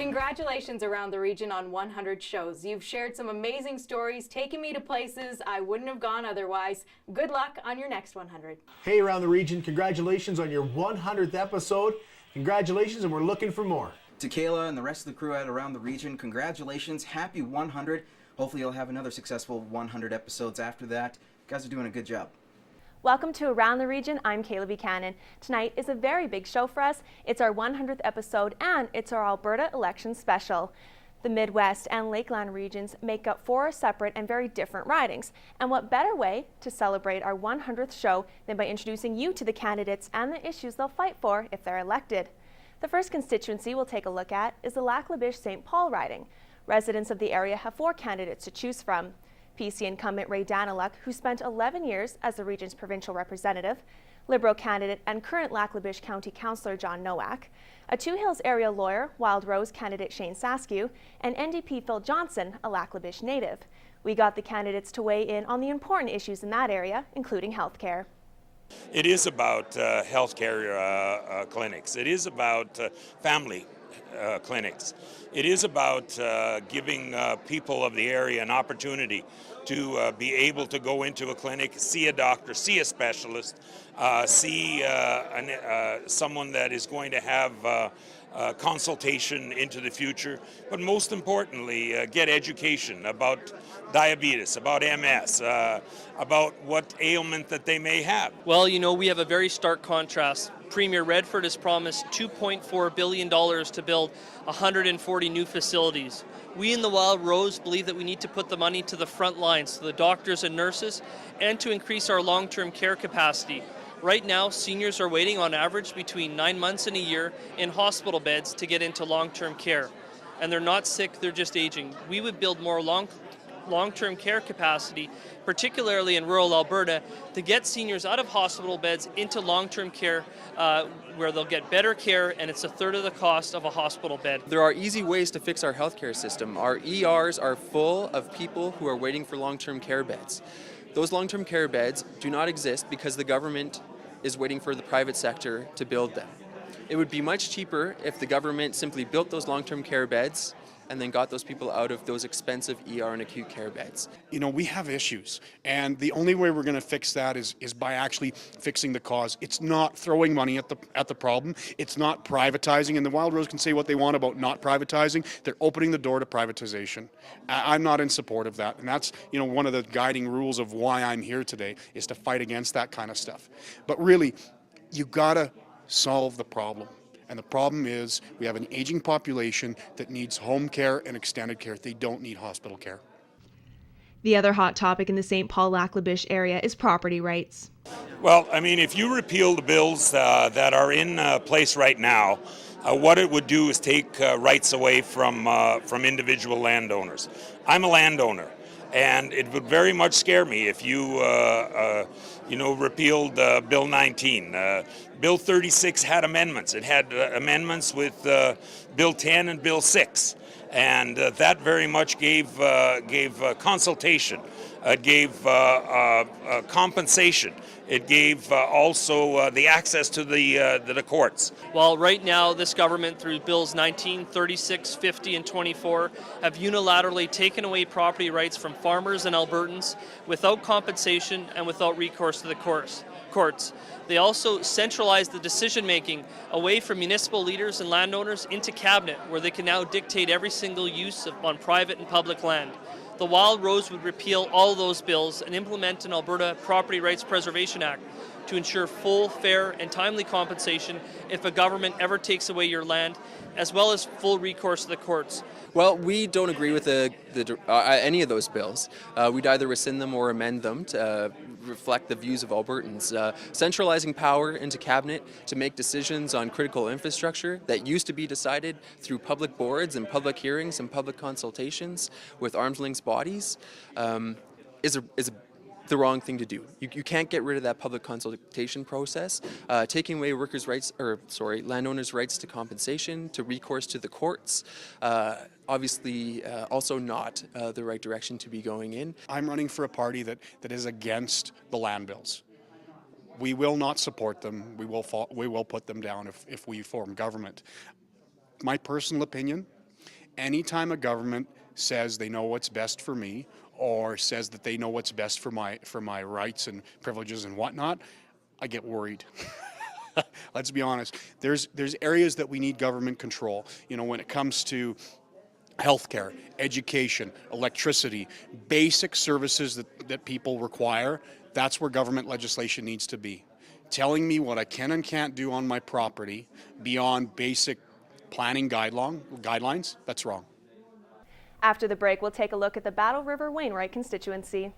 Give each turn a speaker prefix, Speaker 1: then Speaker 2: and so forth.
Speaker 1: Congratulations around the region on 100 shows. You've shared some amazing stories, taken me to places I wouldn't have gone otherwise. Good luck on your next 100.
Speaker 2: Hey, around the region, congratulations on your 100th episode. Congratulations, and we're looking for more.
Speaker 3: To Kayla and the rest of the crew at Around the Region, congratulations, happy 100. Hopefully you'll have another successful 100 episodes after that. You guys are doing a good job.
Speaker 4: Welcome to Around the Region. I'm Kayla Buchanan. Tonight is a very big show for us. It's our 100th episode and it's our Alberta election special. The Midwest and Lakeland regions make up 4 separate and very different ridings. And what better way to celebrate our 100th show than by introducing you to the candidates and the issues they'll fight for if they're elected. The first constituency we'll take a look at is the Lac La Biche St. Paul riding. Residents of the area have 4 candidates to choose from. PC incumbent Ray Daniluk, who spent 11 years as the region's provincial representative, Liberal candidate and current Lac La Biche County Councillor John Nowak, a Two Hills area lawyer, Wild Rose candidate Shane Saskew, and NDP Phil Johnson, a Lac La Biche native. We got the candidates to weigh in on the important issues in that area, including health care.
Speaker 5: It is about health care clinics. It is about family clinics. It is about giving people of the area an opportunity to be able to go into a clinic, see a doctor, see a specialist, see someone that is going to have consultation into the future, but most importantly, get education about diabetes, about MS, about what ailment that they may have.
Speaker 6: Well, you know, we have a very stark contrast. Premier Redford has promised $2.4 billion to build 140 new facilities. We in the Wild Rose believe that we need to put the money to the front lines, to the doctors and nurses, and to increase our long-term care capacity. Right now, seniors are waiting on average between 9 months and a year in hospital beds to get into long-term care. And they're not sick, they're just aging. We would build more long-term care capacity, particularly in rural Alberta, to get seniors out of hospital beds into long-term care where they'll get better care, and it's a third of the cost of a hospital bed.
Speaker 7: There are easy ways to fix our healthcare system. Our ERs are full of people who are waiting for long-term care beds. Those long-term care beds do not exist because the government is waiting for the private sector to build them. It would be much cheaper if the government simply built those long-term care beds and then got those people out of those expensive ER and acute care beds.
Speaker 8: You know, we have issues, and the only way we're going to fix that is by actually fixing the cause. It's not throwing money at the problem. It's not privatizing, and the Wild Rose can say what they want about not privatizing. They're opening the door to privatization. I'm not in support of that, and that's, you know, one of the guiding rules of why I'm here today is to fight against that kind of stuff. But really, you gotta solve the problem. And the problem is we have an aging population that needs home care and extended care. They don't need hospital care.
Speaker 4: The other hot topic in the St. Paul Lac La Biche area is property rights.
Speaker 5: Well, I mean, if you repeal the bills that are in place right now, what it would do is take rights away from individual landowners. I'm a landowner, and it would very much scare me if you repealed Bill 19. Bill 36 had amendments. It had amendments with Bill 10 and Bill 6, and that very much gave consultation. It gave compensation. It gave also the access to the courts.
Speaker 6: Well, right now, this government, through Bills 19, 36, 50, and 24, have unilaterally taken away property rights from farmers and Albertans without compensation and without recourse to the courts. They also centralized the decision-making away from municipal leaders and landowners into cabinet, where they can now dictate every single use on private and public land. The Wild Rose would repeal all those bills and implement an Alberta Property Rights Preservation Act to ensure full, fair, and timely compensation if a government ever takes away your land, as well as full recourse to the courts.
Speaker 7: Well, we don't agree with any of those bills. We'd either rescind them or amend them to reflect the views of Albertans. Centralizing power into cabinet to make decisions on critical infrastructure that used to be decided through public boards and public hearings and public consultations with arm's length bodies is the wrong thing to do. You can't get rid of that public consultation process. Taking away landowners' rights to compensation, to recourse to the courts, obviously also not the right direction to be going in.
Speaker 8: I'm running for a party that is against the land bills. We will not support them. We will put them down if we form government. My personal opinion, Anytime a government says they know what's best for me, or says that they know what's best for my rights and privileges and whatnot, I get worried. Let's be honest. There's areas that we need government control. You know, when it comes to healthcare, education, electricity, basic services that people require, that's where government legislation needs to be. Telling me what I can and can't do on my property beyond basic planning guidelines, that's wrong.
Speaker 4: After the break, we'll take a look at the Battle River Wainwright constituency.